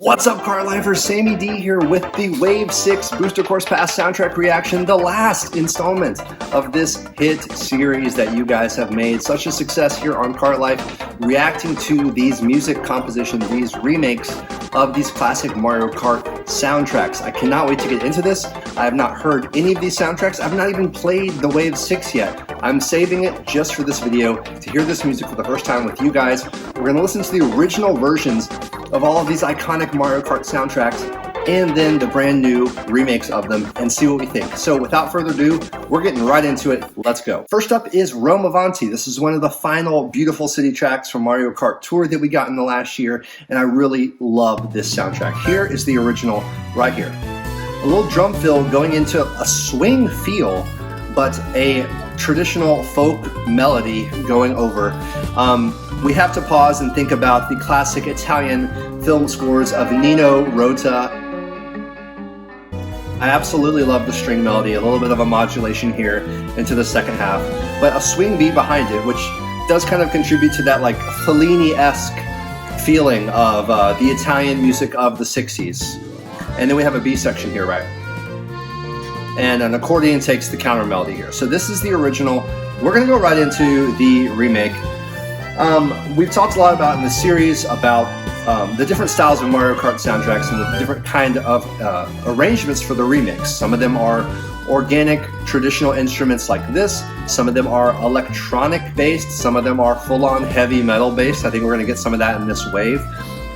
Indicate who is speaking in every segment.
Speaker 1: What's up, Kart Lifers? Sammy D here with the Wave 6 Booster Course Pass soundtrack reaction, the last installment of this hit series that you guys have made such a success here on Kart Life, reacting to these music compositions, these remakes of these classic Mario Kart soundtracks. I cannot wait to get into this. I have not heard any of these soundtracks. I've not even played the Wave 6 yet. I'm saving it just for this video to hear this music for the first time with you guys. We're going to listen to the original versions of all of these iconic Mario Kart soundtracks and then the brand new remakes of them and see what we think. So without further ado, we're getting right into it. Let's go. First up is Avanti. This is one of the final beautiful city tracks from Mario Kart Tour that we got in the last year, and I really love this soundtrack. Here is the original right here. A little drum fill going into a swing feel, but a traditional folk melody going over. We have to pause and think about the classic Italian film scores of Nino Rota. I absolutely love the string melody, a little bit of a modulation here into the second half, but a swing beat behind it, which does kind of contribute to that like Fellini-esque feeling of the Italian music of the 60s. And then we have a B section here, right? And an accordion takes the counter melody here. So this is the original. We're gonna go right into the remake. We've talked a lot about in the series about the different styles of Mario Kart soundtracks and the different kind of arrangements for the remix. Some of them are organic, traditional instruments like this. Some of them are electronic based. Some of them are full-on heavy metal based. I think we're gonna get some of that in this wave.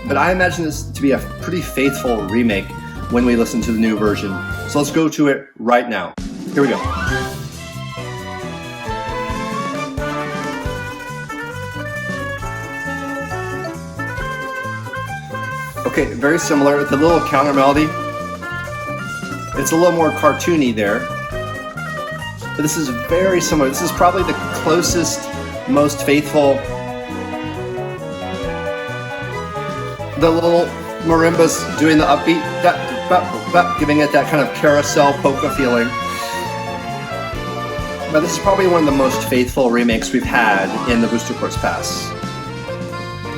Speaker 1: But I imagine this to be a pretty faithful remake when we listen to the new version. So let's go to it right now. Here we go. Okay, very similar. The little counter melody, it's a little more cartoony there, but this is very similar. This is probably the closest, most faithful. The little marimbas doing the upbeat, giving it that kind of carousel polka feeling. But this is probably one of the most faithful remakes we've had in the Booster Course Pass.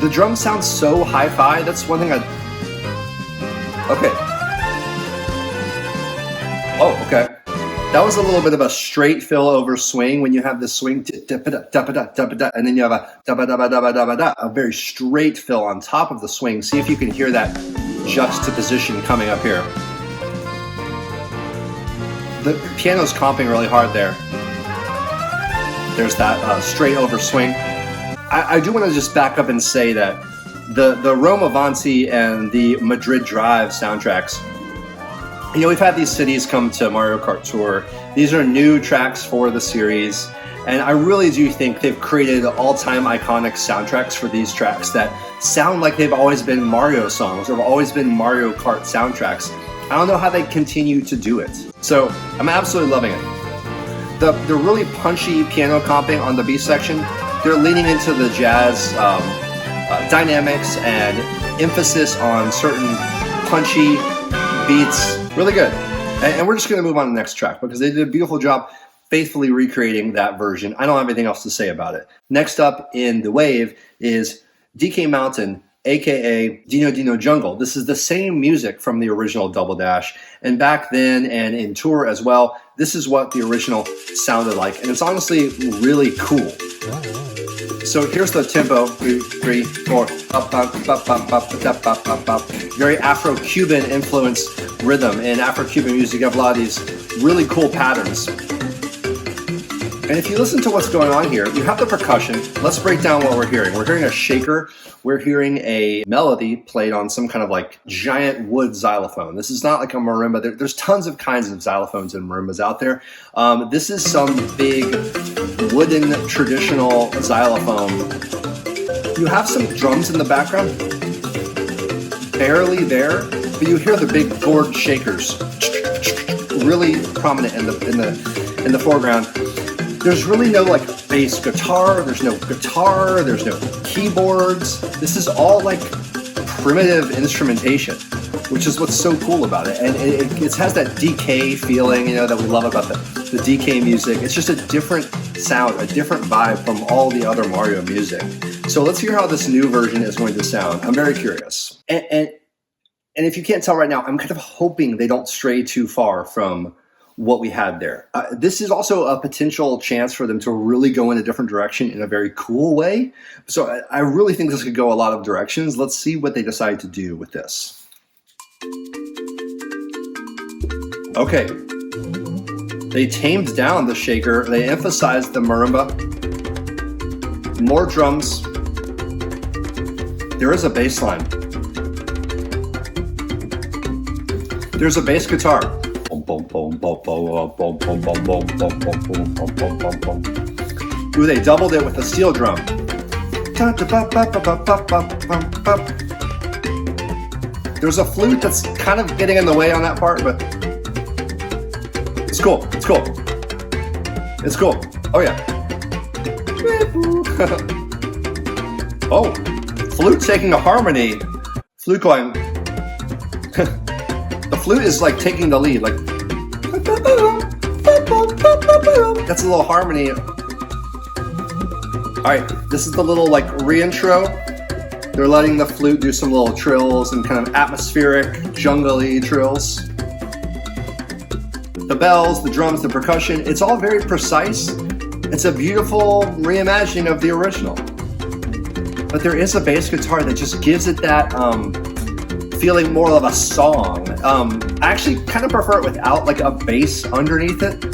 Speaker 1: The drum sounds so hi-fi. That's one thing Okay. Oh, okay. That was a little bit of a straight fill over swing when you have the swing, and then you have a very straight fill on top of the swing. See if you can hear that juxtaposition coming up here. The piano's comping really hard there. There's that straight over swing. I do want to just back up and say that the Avanti and the Madrid Drive soundtracks, you know, we've had these cities come to Mario Kart Tour. These are new tracks for the series, and I really do think they've created all-time iconic soundtracks for these tracks that sound like they've always been Mario songs or have always been Mario Kart soundtracks. I don't know how they continue to do it. So I'm absolutely loving it. The really punchy piano comping on the B section, they're leaning into the jazz dynamics and emphasis on certain punchy beats. Really good. And we're just going to move on to the next track because they did a beautiful job faithfully recreating that version. I don't have anything else to say about it. Next up in the wave is DK Mountain, aka Dino Jungle. This is the same music from the original Double Dash, and back then and in Tour as well, this is what the original sounded like, and it's honestly really cool. So here's the tempo, 2, 3, 4, very Afro-Cuban influence rhythm. In Afro-Cuban music, you have a lot of these really cool patterns. And if you listen to what's going on here, you have the percussion. Let's break down what we're hearing. We're hearing a shaker. We're hearing a melody played on some kind of like giant wood xylophone. This is not like a marimba. There's tons of kinds of xylophones and marimbas out there. This is some big wooden traditional xylophone. You have some drums in the background, barely there, but you hear the big board shakers really prominent in the foreground. There's really no like bass guitar, there's no guitar, there's no keyboards. This is all like primitive instrumentation, which is what's so cool about it. And it has that DK feeling, you know, that we love about the DK music. It's just a different sound, a different vibe from all the other Mario music. So let's hear how this new version is going to sound. I'm very curious. And And if you can't tell right now, I'm kind of hoping they don't stray too far from what we had there. This is also a potential chance for them to really go in a different direction in a very cool way. So I really think this could go a lot of directions. Let's see what they decide to do with this. Okay. They tamed down the shaker. They emphasized the marimba. More drums. There is a bass line. There's a bass guitar. Ooh, they doubled it with a steel drum. There's a flute that's kind of getting in the way on that part, but it's cool. It's cool. It's cool. Oh, yeah. Oh, flute taking a harmony. Flute going. The flute is like taking the lead, like that's a little harmony. All right, this is the little like reintro. They're letting the flute do some little trills and kind of atmospheric, jungle-y trills. The bells, the drums, the percussion, it's all very precise. It's a beautiful reimagining of the original. But there is a bass guitar that just gives it that feeling more of a song. I actually kind of prefer it without like a bass underneath it.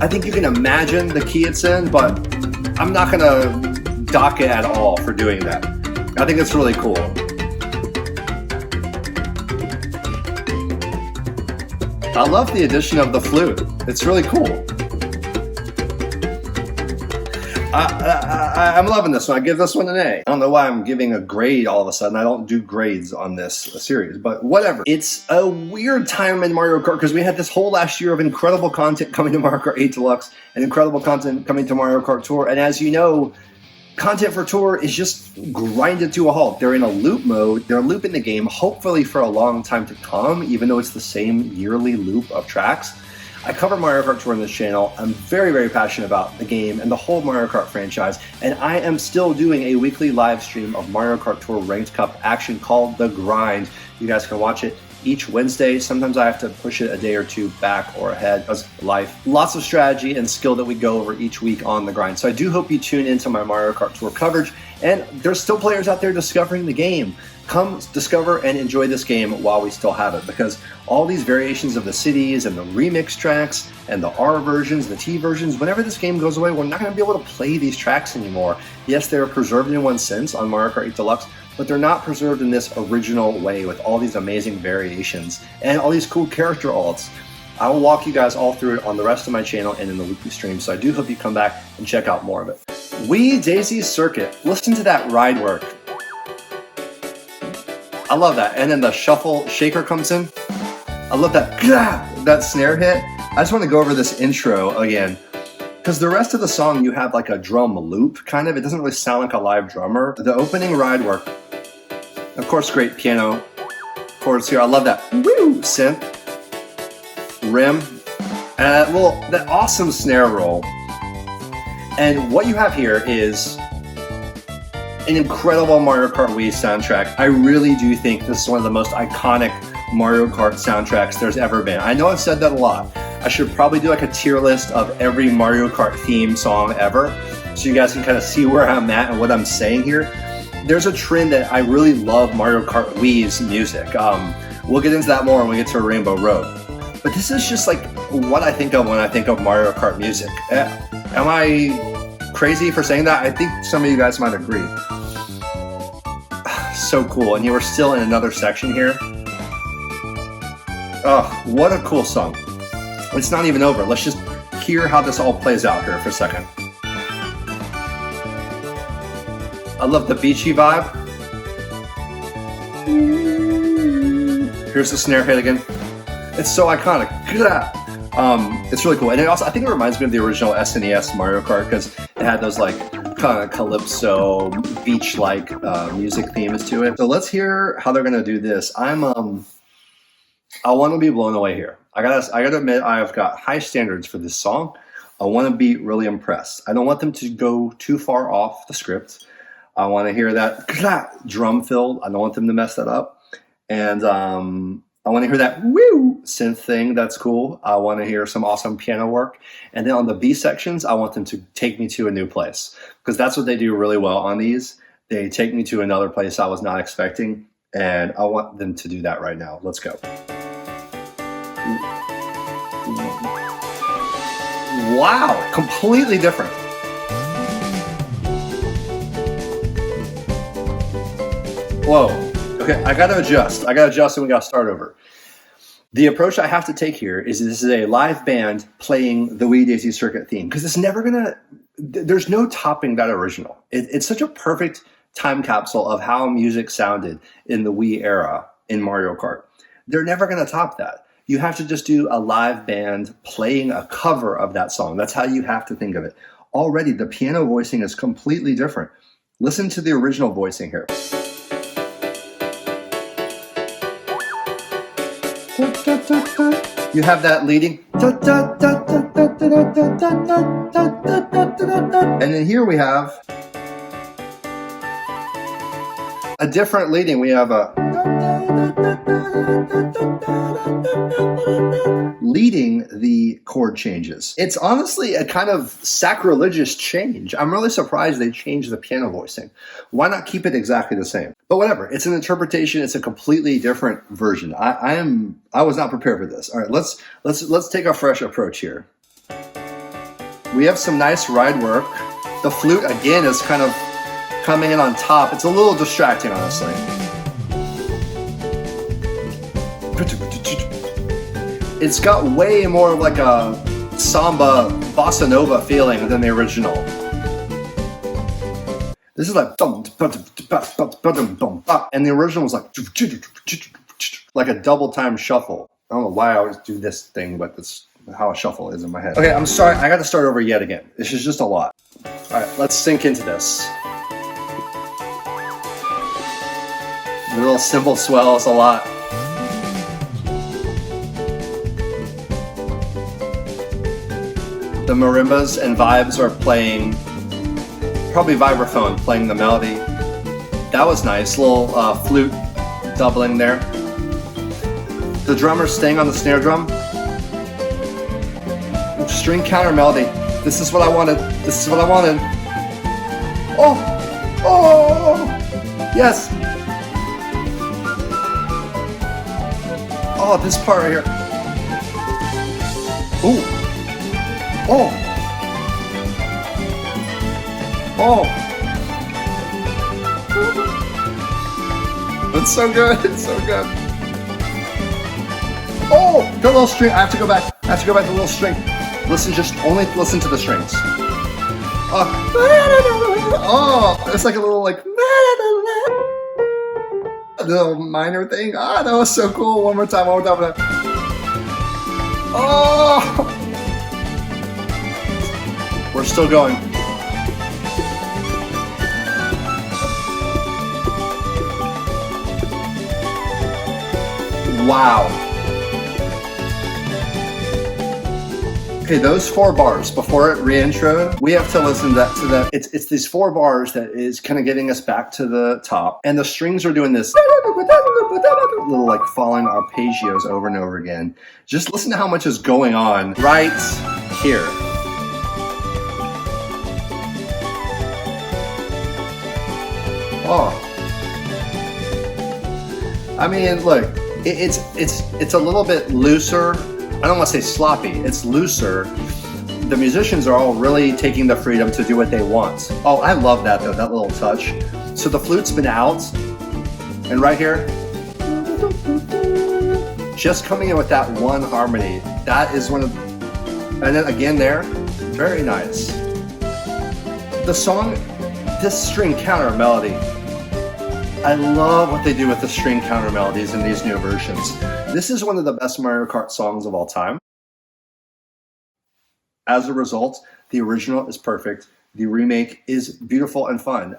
Speaker 1: I think you can imagine the key it's in, but I'm not gonna dock it at all for doing that. I think it's really cool. I love the addition of the flute. It's really cool. I'm loving this one. I give this one an A. I don't know why I'm giving a grade all of a sudden. I don't do grades on this series, but whatever. It's a weird time in Mario Kart because we had this whole last year of incredible content coming to Mario Kart 8 Deluxe and incredible content coming to Mario Kart Tour. And as you know, content for Tour is just grinded to a halt. They're in a loop mode. They're looping the game, hopefully for a long time to come, even though it's the same yearly loop of tracks. I cover Mario Kart Tour on this channel. I'm very, very passionate about the game and the whole Mario Kart franchise, and I am still doing a weekly live stream of Mario Kart Tour Ranked Cup action called The Grind. You guys can watch it each Wednesday. Sometimes I have to push it a day or two back or ahead because life. Lots of strategy and skill that we go over each week on The Grind. So I do hope you tune into my Mario Kart Tour coverage, and there's still players out there discovering the game. Come discover and enjoy this game while we still have it, because all these variations of the cities and the remix tracks and the R versions, the T versions, whenever this game goes away, we're not going to be able to play these tracks anymore. Yes, they're preserved in one sense on Mario Kart 8 Deluxe, but they're not preserved in this original way with all these amazing variations and all these cool character alts. I will walk you guys all through it on the rest of my channel and in the weekly stream, so I do hope you come back and check out more of it. Wee Daisy Circuit. Listen to that ride work. I love that. And then the shuffle shaker comes in. I love that snare hit. I just want to go over this intro again, because the rest of the song you have like a drum loop kind of. It doesn't really sound like a live drummer. The opening ride work, of course, great piano chords here. I love that woo synth rim and that awesome snare roll. And what you have here is an incredible Mario Kart Wii soundtrack. I really do think this is one of the most iconic Mario Kart soundtracks there's ever been. I know I've said that a lot. I should probably do like a tier list of every Mario Kart theme song ever, so you guys can kind of see where I'm at and what I'm saying here. There's a trend that I really love Mario Kart Wii's music. We'll get into that more when we get to Rainbow Road. But this is just like what I think of when I think of Mario Kart music. Am I crazy for saying that? I think some of you guys might agree. So cool. And you were still in another section here. Oh, what a cool song. It's not even over. Let's just hear how this all plays out here for a second. I love the beachy vibe. Here's the snare hit again. It's so iconic. It's really cool. And it also, I think it reminds me of the original SNES Mario Kart, because it had those like kind of calypso beach-like music themes to it. So let's hear how they're gonna do this. I want to be blown away here. I gotta admit, I've got high standards for this song. I want to be really impressed. I don't want them to go too far off the script. I want to hear that drum filled. I don't want them to mess that up. And I want to hear that woo synth thing. That's cool. I want to hear some awesome piano work. And then on the B sections, I want them to take me to a new place, because that's what they do really well on these. They take me to another place I was not expecting, and I want them to do that right now. Let's go. Wow, completely different. Whoa. Okay, I gotta adjust and we gotta start over. The approach I have to take here is this is a live band playing the Wee Daisy Circuit theme, because it's never gonna, there's no topping that original. It's such a perfect time capsule of how music sounded in the Wii era in Mario Kart. They're never gonna top that. You have to just do a live band playing a cover of that song. That's how you have to think of it. Already, the piano voicing is completely different. Listen to the original voicing here. You have that leading, and then here we have a different leading. We have a leading the chord changes. It's honestly a kind of sacrilegious change. I'm really surprised they changed the piano voicing. Why not keep it exactly the same? But whatever, it's an interpretation. It's a completely different version. I was not prepared for this. All right, let's take a fresh approach here. We have some nice ride work. The flute again is kind of coming in on top. It's a little distracting, honestly. It's got way more of like a samba, bossa nova feeling than the original. This is like, and the original was like a double time shuffle. I don't know why I always do this thing, but that's how a shuffle is in my head. Okay, I'm sorry, I got to start over yet again. This is just a lot. All right, let's sink into this. The little cymbal swells a lot. The marimbas and vibes are playing, probably vibraphone playing the melody. That was nice, little flute doubling there. The drummer staying on the snare drum. String counter melody. This is what I wanted. This is what I wanted. Oh! Oh! Yes! Oh, this part right here. Ooh! Oh! Oh! It's so good. It's so good. Oh! The little string. I have to go back. I have to go back to the little string. Listen, only listen to the strings. Oh, it's like a little like little minor thing. Ah, that was so cool. One more time. Oh! We're still going. Wow. Okay, those 4 bars before it re-intro, we have to listen to that. It's these 4 bars that is kind of getting us back to the top, and the strings are doing this little like falling arpeggios over and over again. Just listen to how much is going on right here. Oh, I mean, look, it's a little bit looser. I don't want to say sloppy, it's looser. The musicians are all really taking the freedom to do what they want. Oh, I love that though, that little touch. So the flute's been out, and right here, just coming in with that one harmony, that is one of, and then again there, very nice. The song, this string counter melody, I love what they do with the string counter melodies in these new versions. This is one of the best Mario Kart songs of all time. As a result, the original is perfect. The remake is beautiful and fun.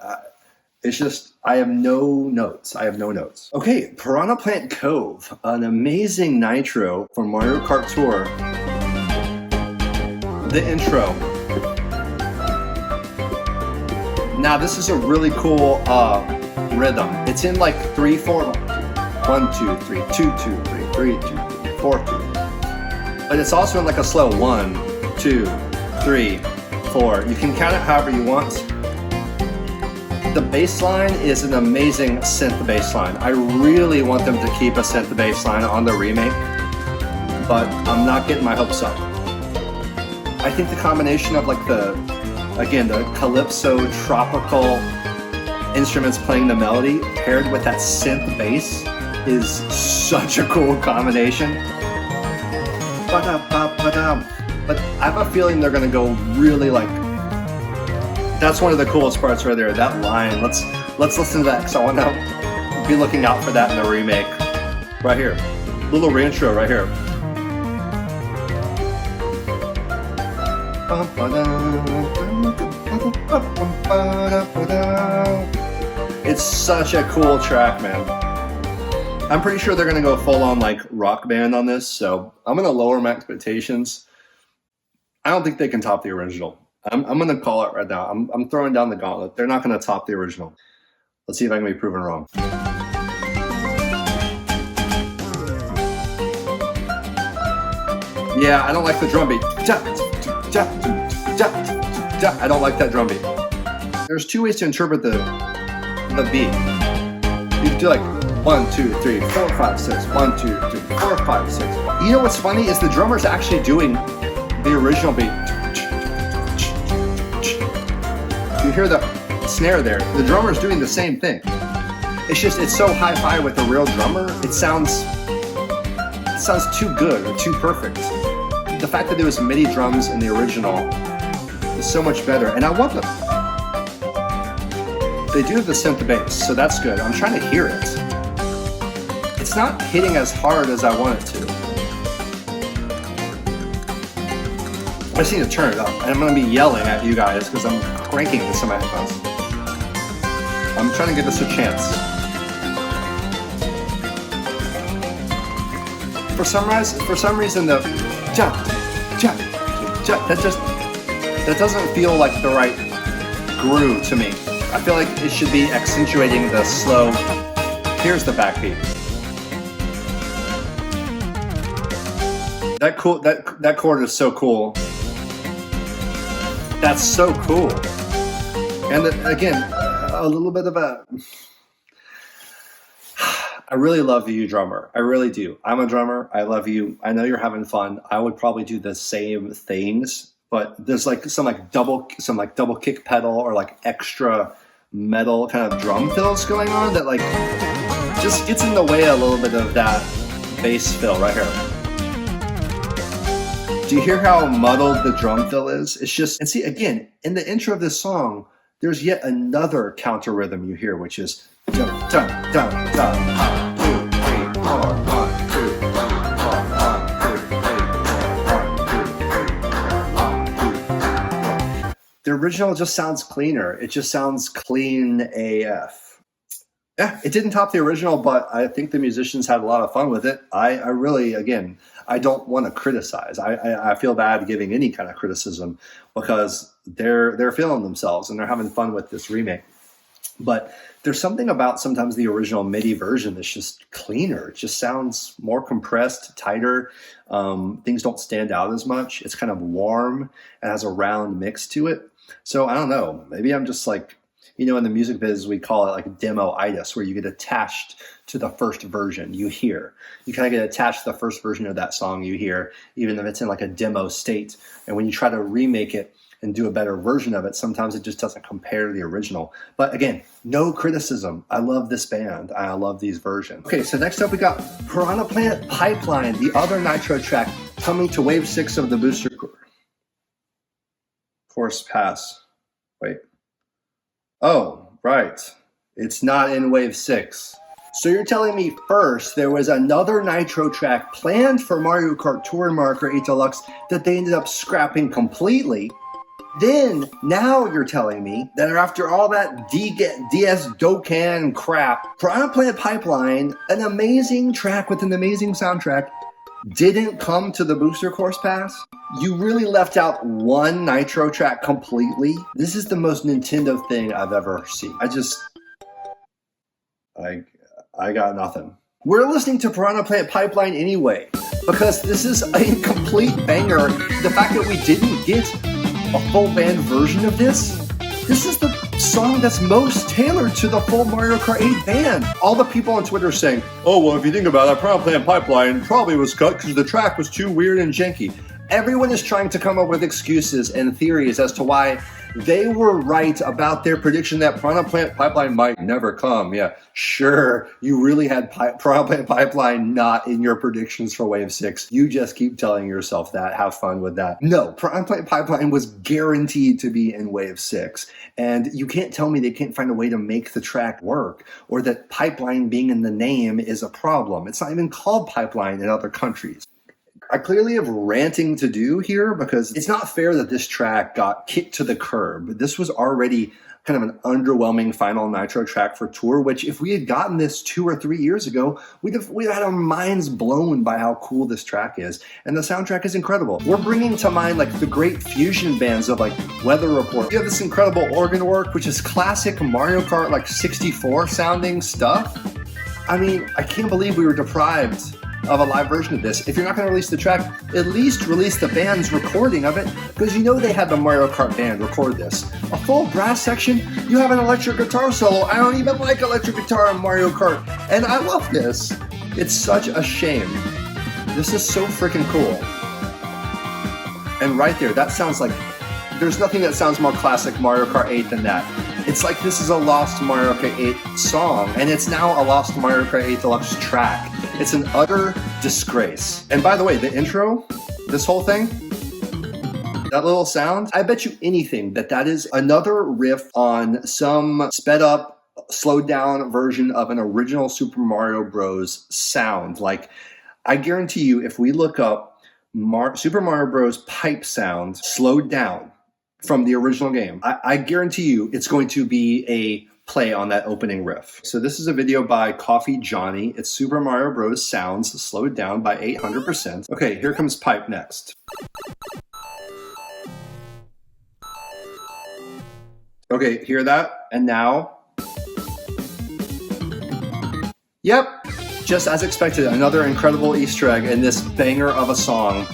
Speaker 1: It's just, I have no notes. Okay, Piranha Plant Cove, an amazing nitro from Mario Kart Tour. The intro. Now this is a really cool rhythm. It's in like 3/4. 1, 2, 3, 2, 2, 3, 3, 2, 3, 4, 2. But it's also in like a slow 1, 2, 3, 4. You can count it however you want. The bass line is an amazing synth bass line. I really want them to keep a synth bass line on the remake, but I'm not getting my hopes up. I think the combination of like the calypso tropical instruments playing the melody paired with that synth bass is such a cool combination. But I have a feeling they're gonna go really like, that's one of the coolest parts right there, that line. Let's listen to that because I want to be looking out for that in the remake. Right here, little reintro right here. It's such a cool track, man. I'm pretty sure they're gonna go full on like rock band on this, so I'm gonna lower my expectations. I don't think they can top the original. I'm going to call it right now. I'm throwing down the gauntlet. They're not going to top the original. Let's see if I can be proven wrong. Yeah, I don't like the drum beat. I don't like that drum beat. There's two ways to interpret the beat. You can do like 1, 2, 3, 4, 5, 6. 1, 2, 3, 4, 5, 6. You know what's funny is the drummer's actually doing the original beat. You hear the snare there. The drummer's doing the same thing. It's just, it's so hi-fi with the real drummer. It sounds too good or too perfect. The fact that there was MIDI drums in the original is so much better, and I want them. They do have the synth bass, so that's good. I'm trying to hear it. It's not hitting as hard as I want it to. I just need to turn it up, and I'm going to be yelling at you guys because I'm cranking this in my headphones. I'm trying to give this a chance. For some reason, the that doesn't feel like the right groove to me. I feel like it should be accentuating the slow. Here's the backbeat. That chord is so cool. That's so cool. And again, a little bit of a... I really love you, drummer. I really do. I'm a drummer. I love you. I know you're having fun. I would probably do the same things, but there's like some double kick pedal or like extra metal kind of drum fills going on that like just gets in the way a little bit of that bass fill right here. Do you hear how muddled the drum fill is? It's just, and see, again, in the intro of this song, there's yet another counter rhythm you hear, which is dun, dun, dun, dun, 1, 2, 3, 4, 1, 2, 3, 4, 1, 2, 3, 4, 1, 2, 3, 4. The original just sounds cleaner. It just sounds clean AF. Yeah, it didn't top the original, but I think the musicians had a lot of fun with it. I really, again, I don't want to criticize. I feel bad giving any kind of criticism because they're feeling themselves and they're having fun with this remake. But there's something about sometimes the original MIDI version that's just cleaner. It just sounds more compressed, tighter. Things don't stand out as much. It's kind of warm and has a round mix to it. So I don't know. Maybe I'm just like, you know, in the music biz, we call it like demo-itis, where you get attached to the first version you hear. You kind of get attached to the first version of that song you hear, even if it's in like a demo state. And when you try to remake it and do a better version of it, sometimes it just doesn't compare to the original. But again, no criticism. I love this band. I love these versions. Okay, so next up we got Piranha Plant Pipeline, the other Nitro track, coming to Wave 6 of the Booster Course Pass. Wait. Oh, right. It's not in Wave 6. So you're telling me first there was another Nitro track planned for Mario Kart Tour Marker 8 Deluxe that they ended up scrapping completely. Then, now you're telling me that after all that DS Dokkan crap, Piranha Plant Pipeline, an amazing track with an amazing soundtrack, didn't come to the Booster Course Pass? You really left out one Nitro track completely? This is the most Nintendo thing I've ever seen. I got nothing. we're listening to Piranha Plant Pipeline anyway, because this is a complete banger. The fact that we didn't get a full band version of this is the song that's most tailored to the full Mario Kart 8 band. All the people on Twitter are saying, oh, well, if you think about it, Piranha Plant Pipeline probably was cut because the track was too weird and janky. Everyone is trying to come up with excuses and theories as to why they were right about their prediction that Piranha Plant Pipeline might never come. Yeah, sure, you really had Piranha Plant Pipeline not in your predictions for Wave 6. You just keep telling yourself that. Have fun with that. No, Piranha Plant Pipeline was guaranteed to be in Wave 6. And you can't tell me they can't find a way to make the track work, or that Pipeline being in the name is a problem. It's not even called Pipeline in other countries. I clearly have ranting to do here, because it's not fair that this track got kicked to the curb. This was already kind of an underwhelming final Nitro track for Tour, which if we had gotten this 2 or 3 years ago, we'd have had our minds blown by how cool this track is. And the soundtrack is incredible. We're bringing to mind like the great fusion bands of like Weather Report. You have this incredible organ work, which is classic Mario Kart like 64 sounding stuff. I mean, I can't believe we were deprived of a live version of this. If you're not going to release the track, at least release the band's recording of it, because you know they had the Mario Kart band record this. A full brass section, you have an electric guitar solo. I don't even like electric guitar in Mario Kart, and I love this. It's such a shame. This is so freaking cool. And right there, that sounds like, there's nothing that sounds more classic Mario Kart 8 than that. It's like this is a lost Mario Kart 8 song, and it's now a lost Mario Kart 8 Deluxe track. It's an utter disgrace. And by the way, the intro, this whole thing, that little sound, I bet you anything that is another riff on some sped up, slowed down version of an original Super Mario Bros. Sound. Like, I guarantee you, if we look up Super Mario Bros. Pipe sound slowed down from the original game, I guarantee you it's going to be a play on that opening riff. So this is a video by Coffee Johnny. It's Super Mario Bros. Sounds slowed down by 800%. Okay, here comes Pipe next. Okay, hear that? And now, yep, just as expected, another incredible Easter egg in this banger of a song.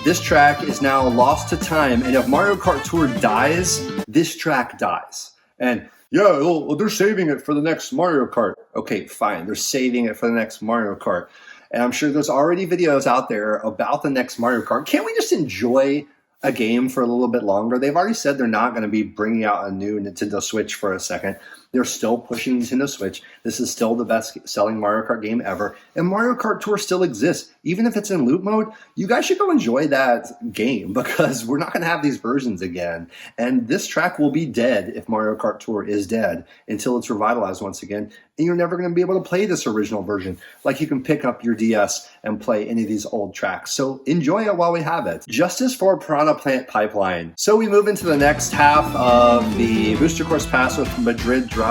Speaker 1: This track is now lost to time, and if Mario Kart Tour dies, this track dies. And yeah, well, they're saving it for the next Mario Kart. Okay, fine, they're saving it for the next Mario Kart. And I'm sure there's already videos out there about the next Mario Kart. Can't we just enjoy a game for a little bit longer? They've already said they're not going to be bringing out a new Nintendo Switch for a second. They're still pushing Nintendo Switch. This is still the best selling Mario Kart game ever. And Mario Kart Tour still exists. Even if it's in loop mode, you guys should go enjoy that game, because we're not going to have these versions again. And this track will be dead if Mario Kart Tour is dead until it's revitalized once again. And you're never going to be able to play this original version. Like, you can pick up your DS and play any of these old tracks. So enjoy it while we have it. Justice for Piranha Plant Pipeline. So we move into the next half of the Booster Course Pass with Madrid Drive.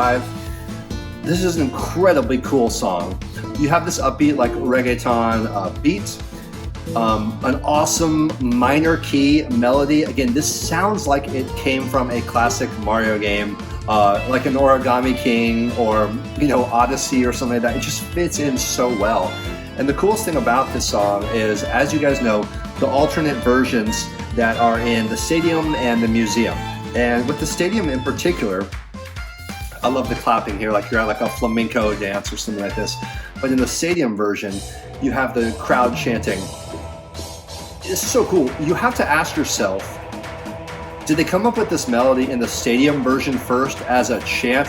Speaker 1: This is an incredibly cool song. You have this upbeat, like reggaeton beat, an awesome minor key melody. Again, this sounds like it came from a classic Mario game, like an Origami King or, Odyssey or something like that. It just fits in so well. And the coolest thing about this song is, as you guys know, the alternate versions that are in the stadium and the museum. And with the stadium in particular, I love the clapping here, like you're at like a flamenco dance or something like this. But in the stadium version, you have the crowd chanting. It's so cool. You have to ask yourself, did they come up with this melody in the stadium version first as a chant?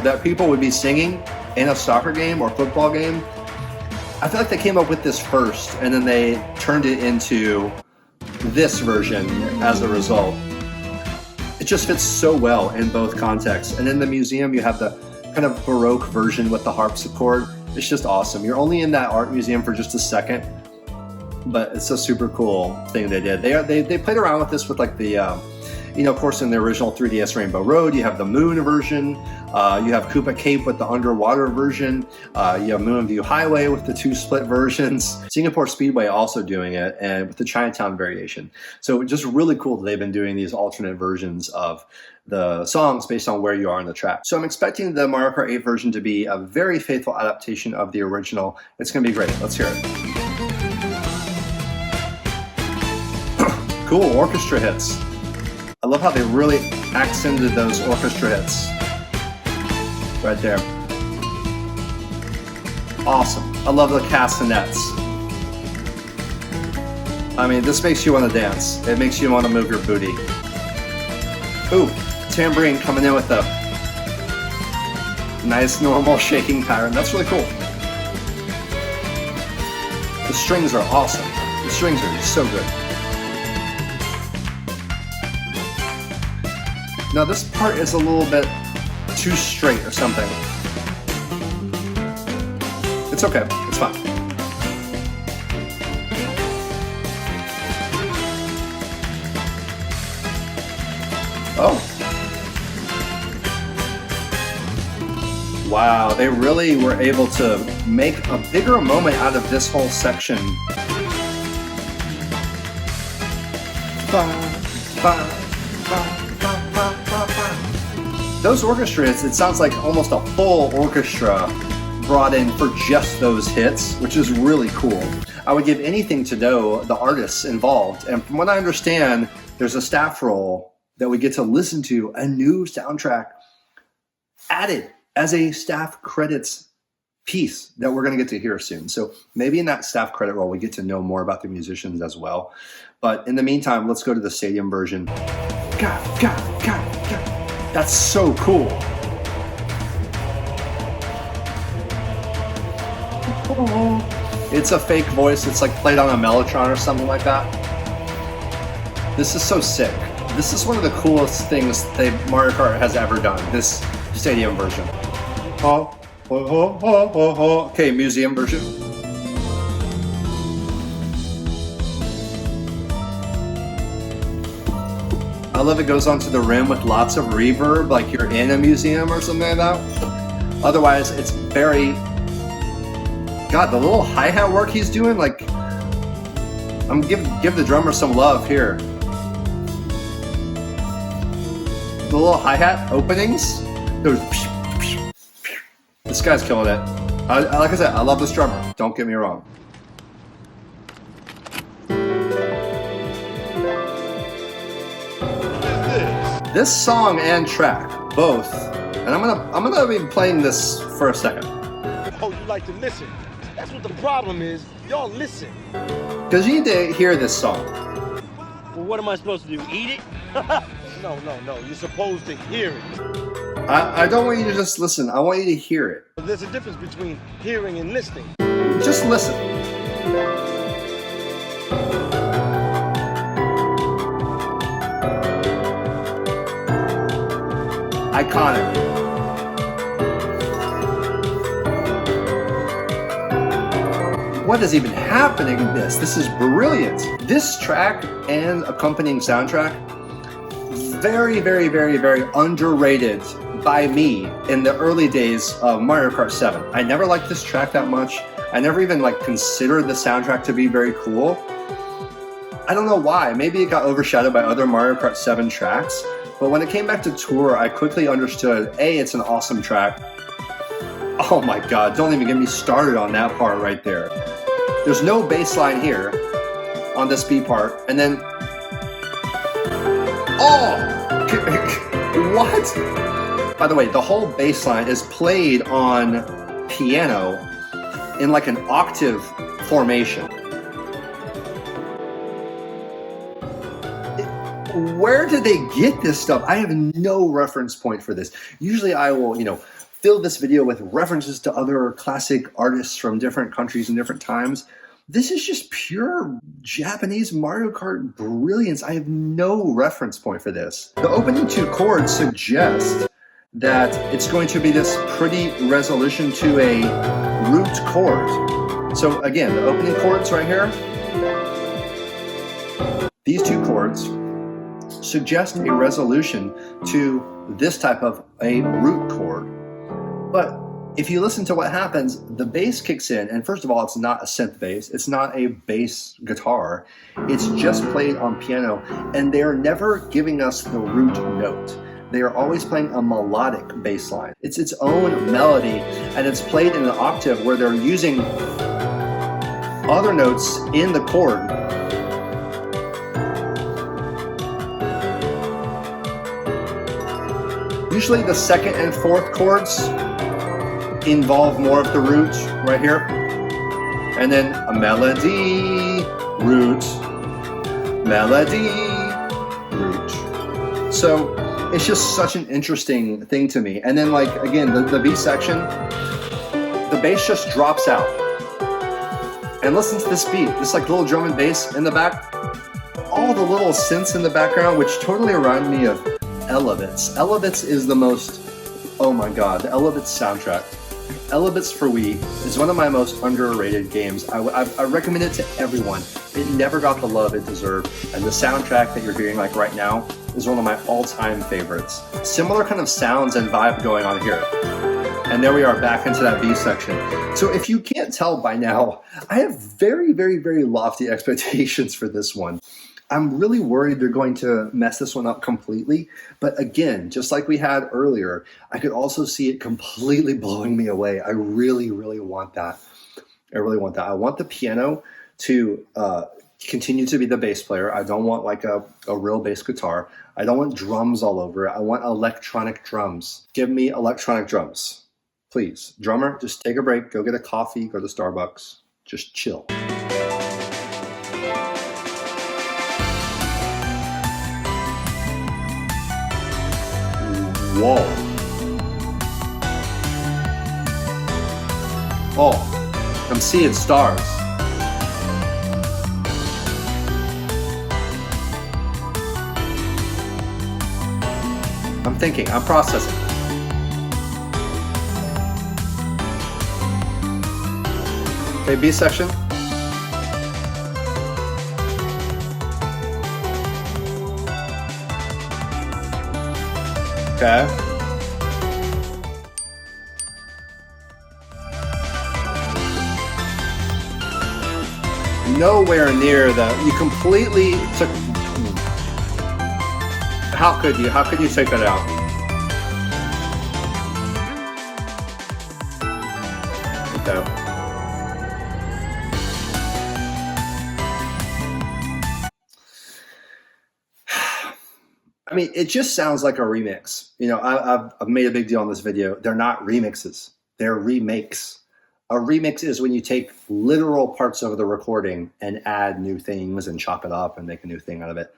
Speaker 1: That people would be singing in a soccer game or football game? I feel like they came up with this first, and then they turned it into this version as a result. It just fits so well in both contexts. And in the museum, you have the kind of Baroque version with the harpsichord. It's just awesome. You're only in that art museum for just a second, but it's a super cool thing they did. They played around with this with like the You know, of course, in the original 3DS Rainbow Road, you have the Moon version. You have Koopa Cape with the underwater version. You have Moonview Highway with the 2 split versions. Singapore Speedway also doing it, and with the Chinatown variation. So just really cool that they've been doing these alternate versions of the songs based on where you are on the track. So I'm expecting the Mario Kart 8 version to be a very faithful adaptation of the original. It's going to be great. Let's hear it. Cool orchestra hits. I love how they really accented those orchestra hits right there. Awesome. I love the castanets. I mean, this makes you want to dance. It makes you want to move your booty. Ooh, tambourine coming in with a nice normal shaking pattern. That's really cool. The strings are awesome. The strings are so good. Now this part is a little bit too straight or something. It's okay, it's fine. Oh. Wow, they really were able to make a bigger moment out of this whole section. Those orchestra hits, it sounds like almost a full orchestra brought in for just those hits, which is really cool. I would give anything to know the artists involved. And from what I understand, there's a staff role that we get to listen to a new soundtrack added as a staff credits piece that we're going to get to hear soon. So maybe in that staff credit role, we get to know more about the musicians as well. But in the meantime, let's go to the stadium version. God. That's so cool. It's a fake voice. It's like played on a Mellotron or something like that. This is so sick. This is one of the coolest things Mario Kart has ever done, this stadium version. Okay, museum version. I love it goes onto the rim with lots of reverb, like you're in a museum or something like that. Otherwise, it's very... God, the little hi-hat work he's doing, like... I'm give the drummer some love here. The little hi-hat openings, those... This guy's killing it. Like I said, I love this drummer. Don't get me wrong. This song and track, both, and I'm gonna be playing this for a second.
Speaker 2: Oh, you like to listen? That's what the problem is. Y'all listen.
Speaker 1: Because you need to hear this song.
Speaker 2: Well, what am I supposed to do? Eat it? No. You're supposed to hear it.
Speaker 1: I don't want you to just listen. I want you to hear it.
Speaker 2: But there's a difference between hearing and listening.
Speaker 1: Just listen. Iconic. What is even happening in this? This is brilliant. This track and accompanying soundtrack, very, very, very, very underrated by me in the early days of Mario Kart 7. I never liked this track that much. I never even considered the soundtrack to be very cool. I don't know why. Maybe it got overshadowed by other Mario Kart 7 tracks. But when it came back to tour, I quickly understood, A, it's an awesome track. Oh my God, don't even get me started on that part right there. There's no bass line here on this B part. And then, oh, what? By the way, the whole bass line is played on piano in like an octave formation. Where did they get this stuff? I have no reference point for this. Usually I will, fill this video with references to other classic artists from different countries and different times. This is just pure Japanese Mario Kart brilliance. I have no reference point for this. The opening 2 chords suggest that it's going to be this pretty resolution to a root chord. So again, the opening chords right here, these 2 chords, suggest a resolution to this type of a root chord. But if you listen to what happens, the bass kicks in, and first of all, it's not a synth bass, it's not a bass guitar, it's just played on piano, and they're never giving us the root note. They are always playing a melodic bass line. It's its own melody, and it's played in an octave where they're using other notes in the chord. Usually the second and fourth chords involve more of the root right here. And then a melody, root, melody, root. So it's just such an interesting thing to me. And then like, again, the B section, the bass just drops out. And listen to this beat, this like little drum and bass in the back. All the little synths in the background, which totally remind me of Elevits. Elevits is the most, oh my god, the Elevits soundtrack. Elevits for Wii is one of my most underrated games. I recommend it to everyone. It never got the love it deserved, and the soundtrack that you're hearing like right now is one of my all-time favorites. Similar kind of sounds and vibe going on here. And there we are back into that B section. So if you can't tell by now, I have very, very, very lofty expectations for this one. I'm really worried they're going to mess this one up completely. But again, just like we had earlier, I could also see it completely blowing me away. I really, really want that. I really want that. I want the piano to continue to be the bass player. I don't want like a real bass guitar. I don't want drums all over it. I want electronic drums. Give me electronic drums. Please. Drummer, just take a break. Go get a coffee. Go to Starbucks. Just chill. Whoa. Oh, I'm seeing stars. I'm thinking, I'm processing. Okay, B section. Okay. Nowhere near that. You completely took. How could you? How could you take that out? Okay. I mean, it just sounds like a remix. You know, I've made a big deal on this video. They're not remixes. They're remakes. A remix is when you take literal parts of the recording and add new things and chop it up and make a new thing out of it.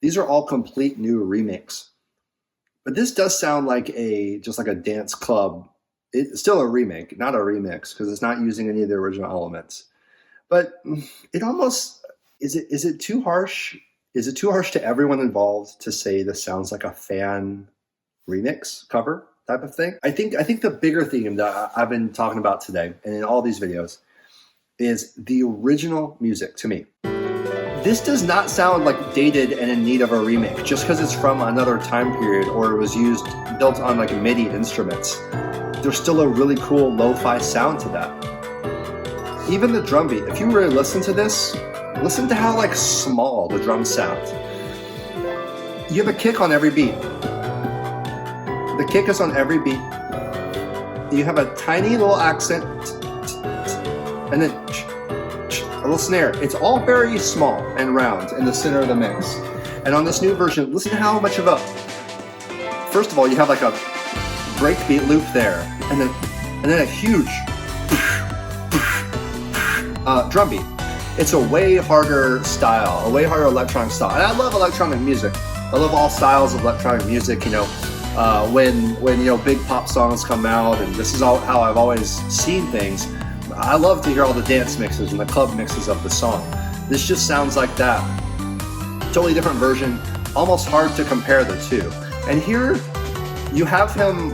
Speaker 1: These are all complete new remakes. But this does sound like just like a dance club. It's still a remake, not a remix, because it's not using any of the original elements. But it almost, is it too harsh? Is it too harsh to everyone involved to say this sounds like a fan remix cover type of thing? I think the bigger theme that I've been talking about today and in all these videos is the original music to me. This does not sound like dated and in need of a remake just because it's from another time period or it was built on like MIDI instruments. There's still a really cool lo-fi sound to that. Even the drum beat, if you really listen to this, listen to how like small the drums sound. You have a kick on every beat. The kick is on every beat. You have a tiny little accent and then a little snare. It's all very small and round in the center of the mix. And on this new version, listen to how much of a, first of all, you have like a breakbeat loop there and then a huge drum beat. It's a way harder style, a way harder electronic style. And I love electronic music. I love all styles of electronic music, you know, when you know, big pop songs come out, and this is how I've always seen things. I love to hear all the dance mixes and the club mixes of the song. This just sounds like that. Totally different version, almost hard to compare the two. And here you have him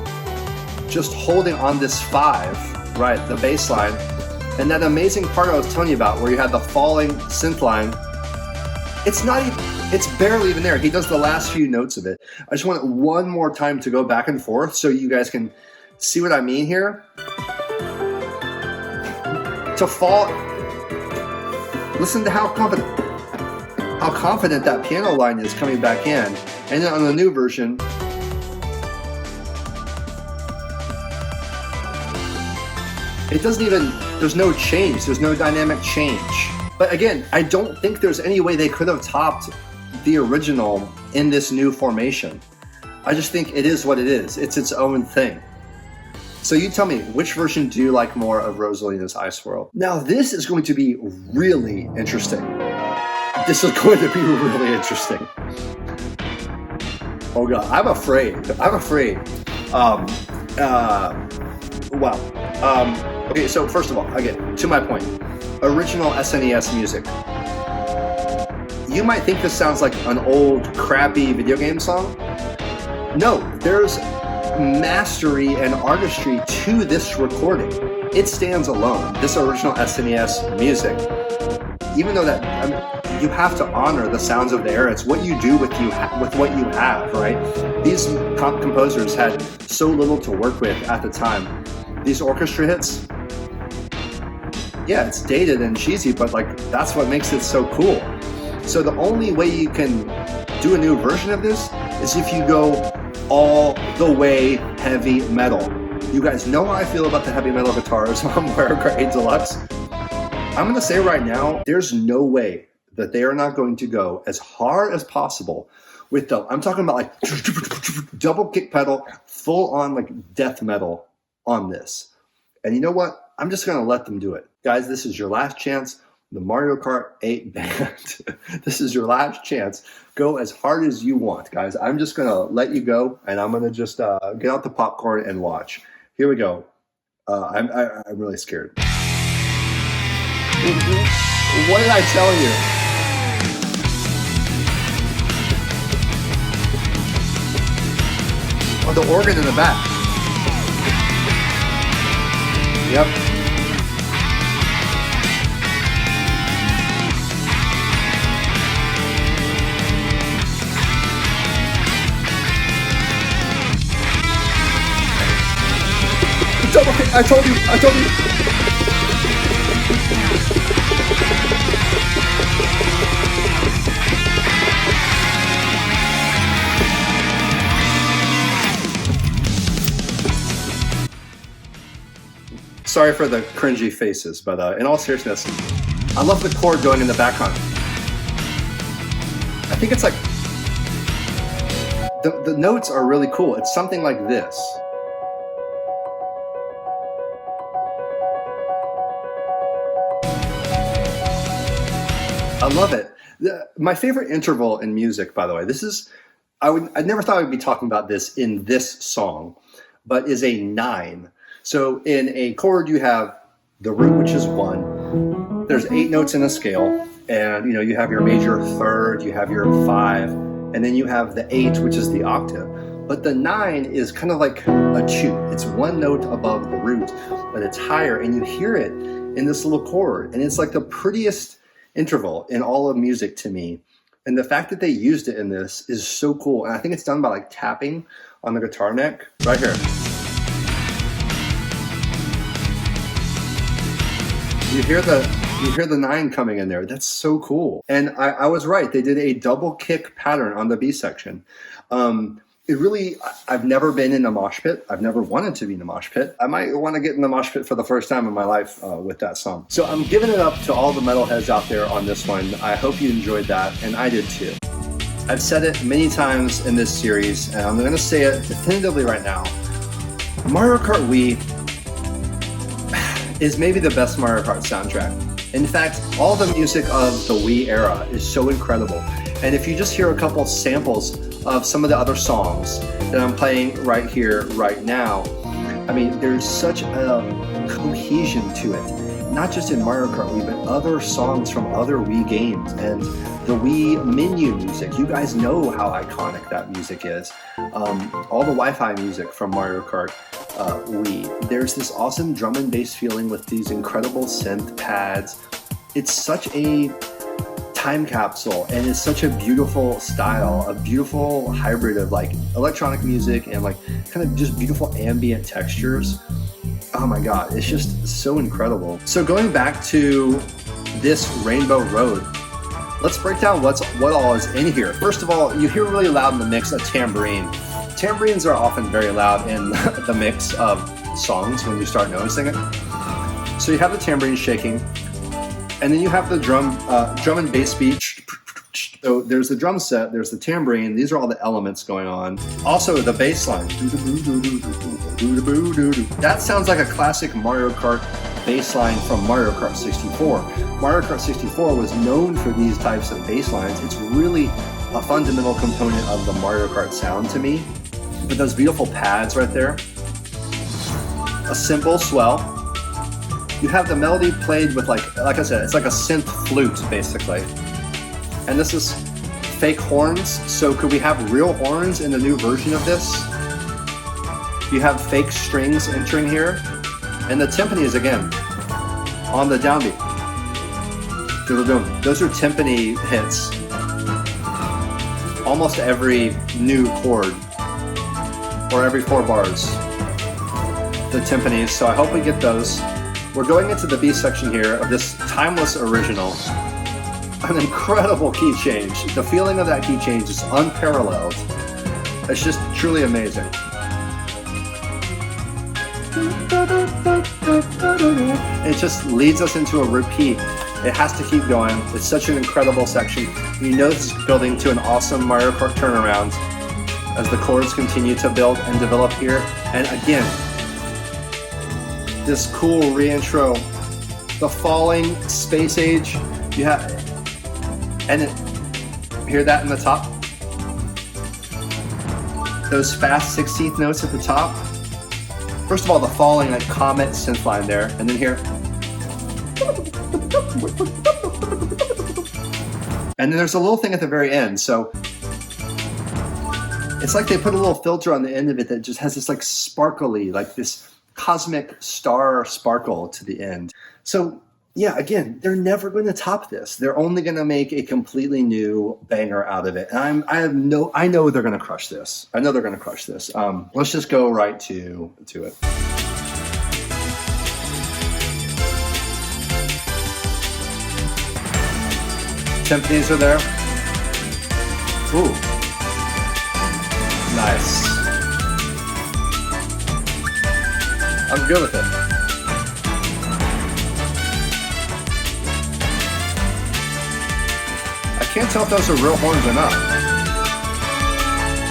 Speaker 1: just holding on this 5, right, the bass line. And that amazing part I was telling you about where you had the falling synth line, it's not even, It's barely even there. He does the last few notes of it. I just want it one more time to go back and forth so you guys can see what I mean here. To fall, listen to how confident that piano line is coming back in. And then on the new version, it doesn't even, there's no change, there's no dynamic change. But again, I don't think there's any way they could have topped the original in this new formation. I just think it is what it is. It's its own thing. So you tell me, which version do you like more of Rosalina's Ice World? Now this is going to be really interesting. This is going to be really interesting. Oh God, I'm afraid. Wow. Okay, so first of all, again, to my point, original SNES music. You might think this sounds like an old, crappy video game song. No, there's mastery and artistry to this recording. It stands alone. This original SNES music, even though that, I mean, you have to honor the sounds of the era. It's what you do with what you have, right? These composers had so little to work with at the time. These orchestra hits, yeah, it's dated and cheesy, but like that's what makes it so cool. So the only way you can do a new version of this is if you go all the way heavy metal. You guys know how I feel about the heavy metal guitars on Mario Kart 8 Deluxe. I'm gonna say right now, there's no way that they are not going to go as hard as possible with the, I'm talking about like double kick pedal, full on like death metal on this. And you know what? I'm just gonna let them do it. Guys, this is your last chance. The Mario Kart 8 band. This is your last chance. Go as hard as you want, guys. I'm just gonna let you go, and I'm gonna just get out the popcorn and watch. Here we go. I'm really scared. What did I tell you? Oh, the organ in the back. Yep. I told you. Sorry for the cringy faces, but in all seriousness, I love the chord going in the background. I think it's like, the notes are really cool. It's something like this. I love it. My favorite interval in music, by the way, this is, I never thought I would be talking about this in this song, but is a 9. So in a chord, you have the root, which is 1. There's 8 notes in a scale, and you have your major third, you have your 5, and then you have the 8, which is the octave. But the 9 is kind of like a 2. It's 1 note above the root, but it's higher, and you hear it in this little chord, and it's like the prettiest interval in all of music to me. And the fact that they used it in this is so cool. And I think it's done by like tapping on the guitar neck right here. You hear the 9 coming in there. That's so cool. And I was right. They did a double kick pattern on the B section. It really, I've never been in a mosh pit. I've never wanted to be in a mosh pit. I might want to get in the mosh pit for the first time in my life with that song. So I'm giving it up to all the metalheads out there on this one. I hope you enjoyed that, and I did too. I've said it many times in this series, and I'm going to say it definitively right now. Mario Kart Wii is maybe the best Mario Kart soundtrack. In fact, all the music of the Wii era is so incredible. And if you just hear a couple samples of some of the other songs that I'm playing right here, right now, I mean, there's such a cohesion to it. Not just in Mario Kart Wii, but other songs from other Wii games and the Wii menu music. You guys know how iconic that music is. All the Wi-Fi music from Mario Kart Wii. There's this awesome drum and bass feeling with these incredible synth pads. It's such a time capsule, and it's such a beautiful style, a beautiful hybrid of like electronic music and like kind of just beautiful ambient textures. Oh my god, it's just so incredible. So going back to this Rainbow Road, let's break down what all is in here. First of all, you hear really loud in the mix a tambourine. Tambourines are often very loud in the mix of songs when you start noticing it. So you have the tambourine shaking, and then you have the drum and bass beat. So there's the drum set, there's the tambourine, these are all the elements going on. Also the bass line. That sounds like a classic Mario Kart bass line from Mario Kart 64. Mario Kart 64 was known for these types of bass lines. It's really a fundamental component of the Mario Kart sound to me. But those beautiful pads right there. A cymbal swell. You have the melody played with like I said, it's like a synth flute basically. And this is fake horns. So could we have real horns in the new version of this? You have fake strings entering here. And the timpanis again on the downbeat. Those are timpani hits. Almost every new chord or every 4 bars. The timpanis, so I hope we get those. We're going into the B section here of this timeless original. An incredible key change. The feeling of that key change is unparalleled. It's just truly amazing. It just leads us into a repeat. It has to keep going. It's such an incredible section. You know this is building to an awesome Mario Kart turnaround as the chords continue to build and develop here. And again, this cool reintro, the falling space age. You have, and hear that in the top? Those fast 16th notes at the top. First of all, the falling like comet synth line there, and then here. And then there's a little thing at the very end, so it's like they put a little filter on the end of it that just has this like sparkly, like this cosmic star sparkle to the end. So yeah, again, they're never going to top this. They're only going to make a completely new banger out of it. And I know they're going to crush this. I know they're going to crush this. Let's just go right to it. Timpanis are there. Ooh. Nice. I'm good with it. I can't tell if those are real horns or not.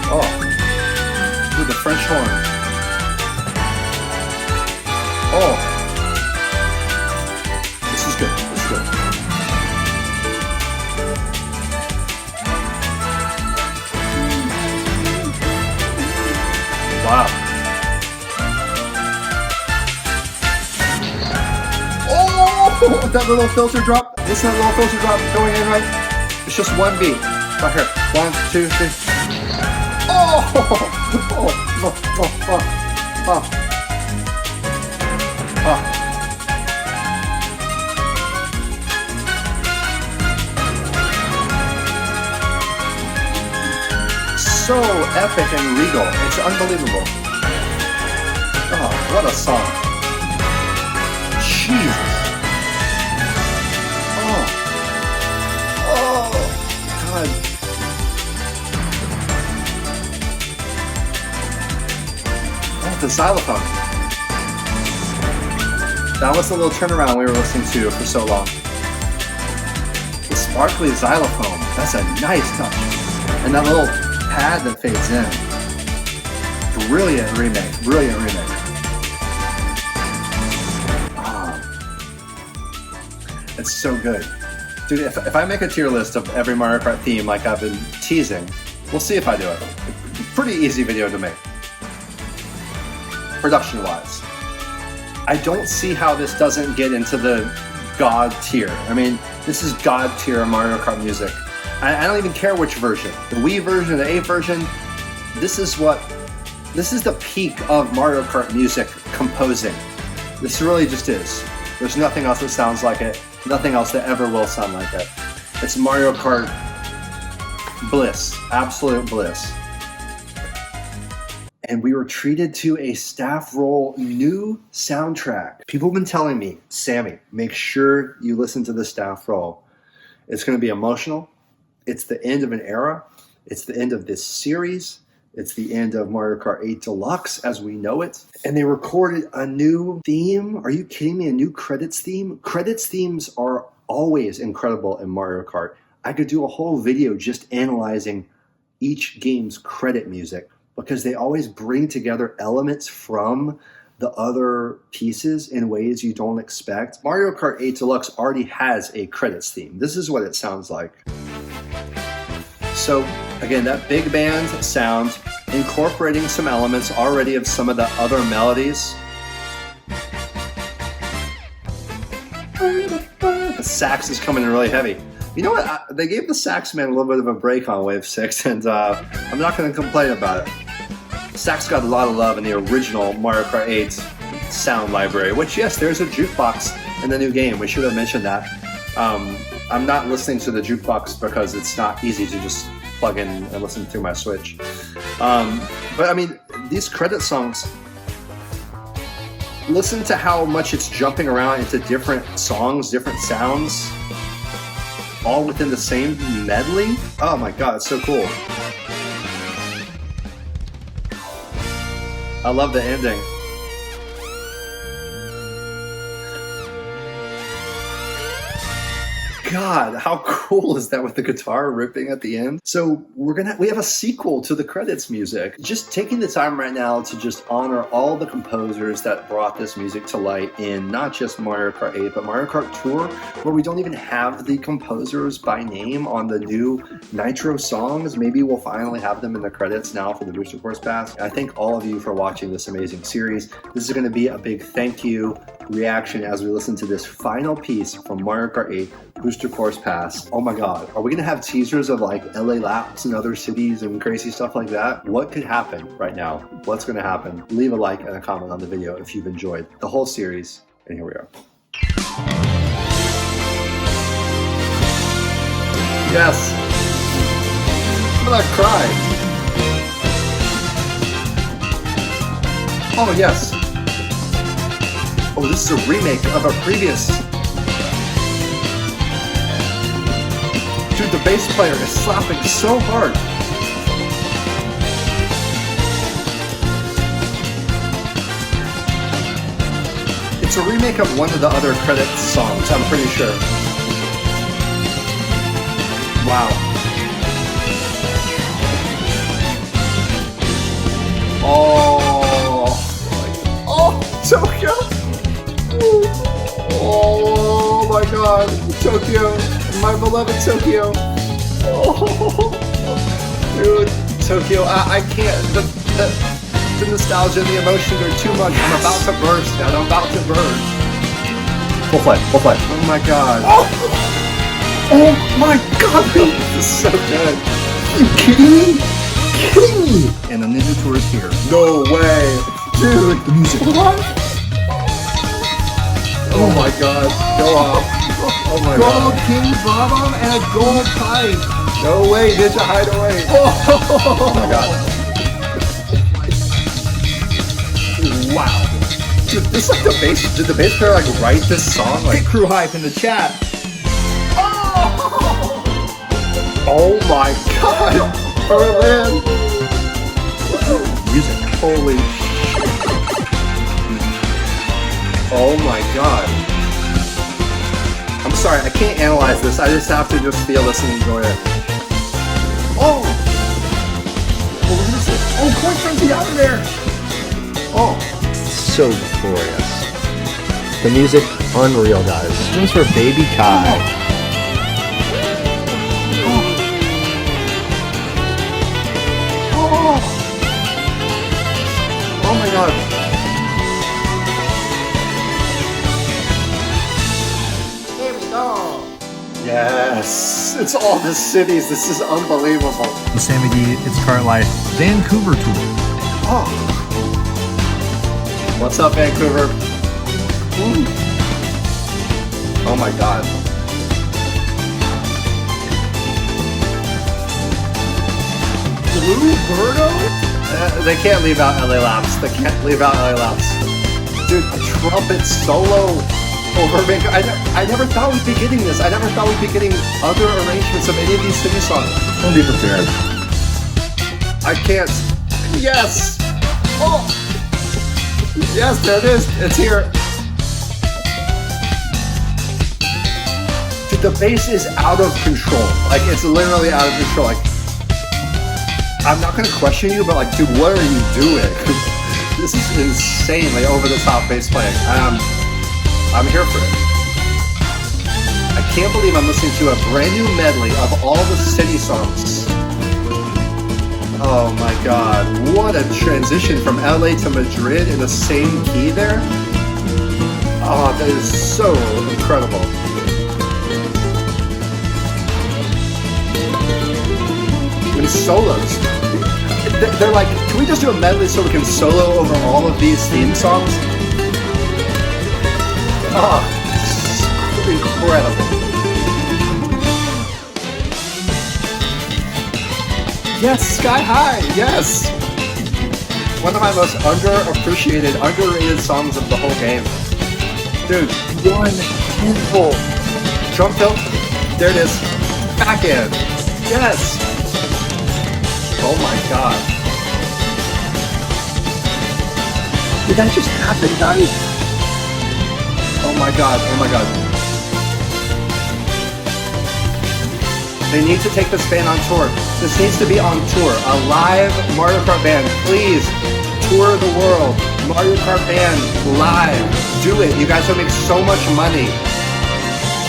Speaker 1: Oh. Ooh, the French horn. Oh. This is good. This is good. Wow. Oh, that little filter drop. Listen to that little filter drop going in right. It's just one beat. Right here. 1, 2, 3. Oh! So epic and regal. It's unbelievable. Oh, what a song. Jesus. God. Oh, the xylophone. That was the little turnaround we were listening to for so long. The sparkly xylophone. That's a nice touch. And that little pad that fades in. Brilliant remake. Brilliant remake. Oh. It's so good. Dude, if I make a tier list of every Mario Kart theme like I've been teasing, we'll see if I do it. Pretty easy video to make. Production-wise. I don't see how this doesn't get into the God tier. I mean, this is God tier Mario Kart music. I don't even care which version. The Wii version, the 8 version, this is the peak of Mario Kart music composing. This really just is. There's nothing else that sounds like it. Nothing else that ever will sound like it. It's Mario Kart bliss, absolute bliss. And we were treated to a staff roll new soundtrack. People have been telling me, Sammy, make sure you listen to the staff roll. It's going to be emotional. It's the end of an era. It's the end of this series. It's the end of Mario Kart 8 Deluxe as we know it. And they recorded a new theme. Are you kidding me? A new credits theme? Credits themes are always incredible in Mario Kart. I could do a whole video just analyzing each game's credit music because they always bring together elements from the other pieces in ways you don't expect. Mario Kart 8 Deluxe already has a credits theme. This is what it sounds like. So again, that big band sound, incorporating some elements already of some of the other melodies. The sax is coming in really heavy. You know what? They gave the sax man a little bit of a break on Wave 6, and I'm not going to complain about it. The sax got a lot of love in the original Mario Kart 8 sound library, which, yes, there's a jukebox in the new game. We should have mentioned that. I'm not listening to the jukebox because it's not easy to just plug in and listen through my Switch. But I mean, these credit songs, listen to how much it's jumping around into different songs, different sounds, all within the same medley. Oh my God, it's so cool. I love the ending. God, how cool is that with the guitar ripping at the end? So we have a sequel to the credits music. Just taking the time right now to just honor all the composers that brought this music to light in not just Mario Kart 8, but Mario Kart Tour, where we don't even have the composers by name on the new Nitro songs. Maybe we'll finally have them in the credits now for the Booster Course Pass. I thank all of you for watching this amazing series. This is going to be a big thank you reaction as we listen to this final piece from Mario Kart 8 Booster Course Pass. Oh my God, are we gonna have teasers of like LA laps and other cities and crazy stuff like that? What could happen right now? What's gonna happen? Leave a like and a comment on the video if you've enjoyed the whole series. And here we are. Yes. I'm gonna cry. Oh yes. Oh, this is a remake of a previous. Dude, the bass player is slapping so hard. It's a remake of one of the other credits songs, I'm pretty sure. Wow. Oh, Tokyo. Oh my God, Tokyo, my beloved Tokyo. Oh, dude, Tokyo, I can't. The nostalgia and the emotion are too much. I'm about to burst, man. I'm about to burst. Full flight. Oh my God. Oh my God, this is so good. Are you kidding me? And the Ninja Tour is here. No way, dude. The music. What? Oh my God, go off. Oh my God. Gold King Bottom and a gold pipe. No way, Ninja Hideaway. Oh my God. Wow. Dude, this like the bass, did the bass player like write this song? Like crew hype in the chat. Oh my God. Berlin. Music, holy shit. Oh my God. I'm sorry, I can't analyze this. I just have to just feel this and enjoy it. Oh! What is this? Oh, Point Frenzy out of there! Oh.
Speaker 3: So glorious. The music, unreal, guys. This one's for Baby Kai.
Speaker 1: Oh my God. Yes, it's all the cities. This is unbelievable.
Speaker 4: Sammy D, It's Kart Life, Vancouver tour.
Speaker 1: Oh, what's up, Vancouver? Oh my God. Blue Birdo? They can't leave out LA Laps. They can't leave out LA Laps. Dude, a trumpet solo over Bingo. I never thought we'd be getting this. I never thought we'd be getting other arrangements of any of these city songs.
Speaker 3: Don't be prepared.
Speaker 1: I can't. Yes! Oh! Yes, there it is. It's here. Dude, the bass is out of control. Like, it's literally out of control. Like, I'm not gonna question you, but like, dude, what are you doing? This is insanely over-the-top bass playing. I'm here for it. I can't believe I'm listening to a brand new medley of all the city songs. Oh my god, what a transition from LA to Madrid in the same key there. Oh, that is so incredible. And solos. They're like, can we just do a medley so we can solo over all of these theme songs? Oh, incredible. Yes, Sky High, yes! One of my most underappreciated, underrated songs of the whole game. Dude, one handful. Drum tilt, there it is. Back end, yes! Oh my god. Did that just happen, guys? Oh my god, oh my god. They need to take this band on tour. This needs to be on tour. A live Mario Kart band. Please, tour the world. Mario Kart band, live. Do it. You guys will make so much money.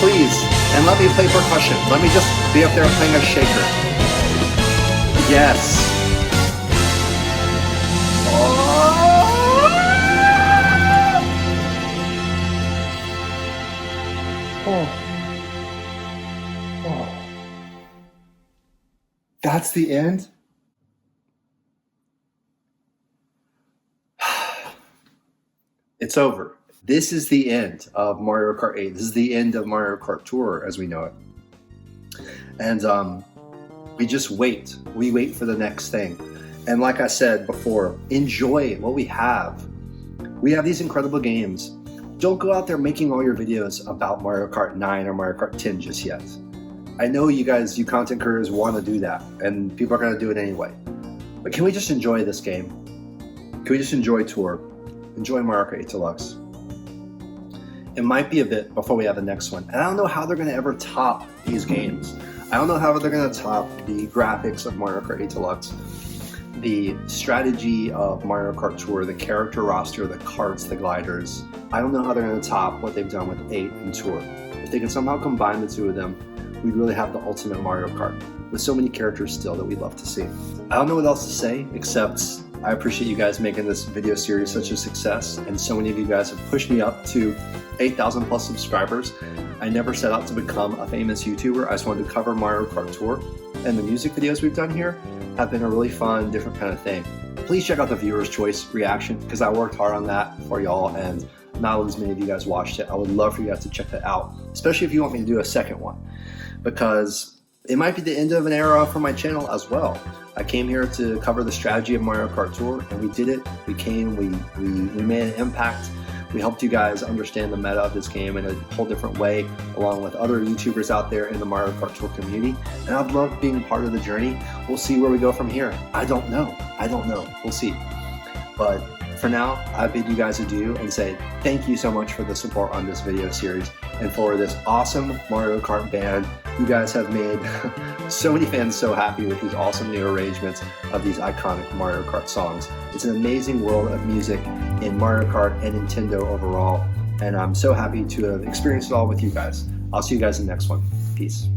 Speaker 1: Please. And let me play percussion. Let me just be up there playing a shaker. Yes. That's the end? It's over. This is the end of Mario Kart 8. This is the end of Mario Kart Tour as we know it. And we just wait. We wait for the next thing. And like I said before, enjoy what we have. We have these incredible games. Don't go out there making all your videos about Mario Kart 9 or Mario Kart 10 just yet. I know you guys, you content creators want to do that, and people are going to do it anyway. But can we just enjoy this game? Can we just enjoy Tour? Enjoy Mario Kart 8 Deluxe. It might be a bit before we have the next one. And I don't know how they're going to ever top these games. I don't know how they're going to top the graphics of Mario Kart 8 Deluxe, the strategy of Mario Kart Tour, the character roster, the carts, the gliders. I don't know how they're going to top what they've done with 8 and Tour. If they can somehow combine the two of them, we'd really have the ultimate Mario Kart with so many characters still that we'd love to see. I don't know what else to say except I appreciate you guys making this video series such a success, and so many of you guys have pushed me up to 8,000 plus subscribers. I never set out to become a famous YouTuber. I just wanted to cover Mario Kart Tour, and the music videos we've done here have been a really fun, different kind of thing. Please check out the viewer's choice reaction because I worked hard on that for y'all, and not as many of you guys watched it. I would love for you guys to check that out, especially if you want me to do a second one, because it might be the end of an era for my channel as well. I came here to cover the strategy of Mario Kart Tour, and we did it. We made an impact. We helped you guys understand the meta of this game in a whole different way, along with other YouTubers out there in the Mario Kart Tour community. And I'd love being part of the journey. We'll see where we go from here. I don't know. We'll see. But for now, I bid you guys adieu and say thank you so much for the support on this video series and for this awesome Mario Kart band. You guys have made so many fans so happy with these awesome new arrangements of these iconic Mario Kart songs. It's an amazing world of music in Mario Kart and Nintendo overall, and I'm so happy to have experienced it all with you guys. I'll see you guys in the next one. Peace.